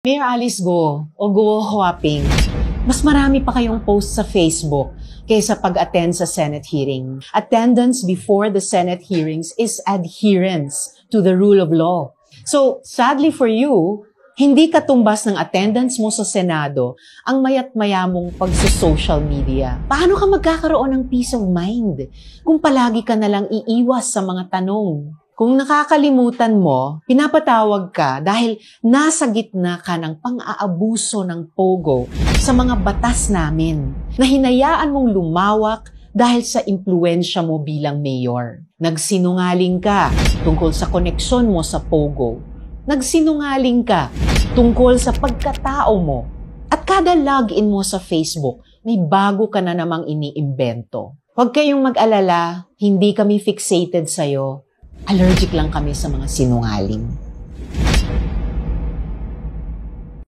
Mayor Alice Go o Go Huaping, mas marami pa kayong post sa Facebook kaysa pag-attend sa Senate hearing. Attendance before the Senate hearings is adherence to the rule of law. So, sadly for you, hindi katumbas ng attendance mo sa Senado ang mayat-maya mong pagsa-social media. Paano ka magkakaroon ng peace of mind kung palagi ka nalang iiwas sa mga tanong? Kung nakakalimutan mo, pinapatawag ka dahil nasa gitna ka ng pang-aabuso ng pogo sa mga batas namin na hinayaan mong lumawak dahil sa impluwensya mo bilang mayor. Nagsinungaling ka tungkol sa koneksyon mo sa pogo. Nagsinungaling ka tungkol sa pagkatao mo. At kada login mo sa Facebook, may bago ka na namang iniimbento. Huwag kayong mag-alala, hindi kami fixated sa'yo. Allergic lang kami sa mga sinungaling.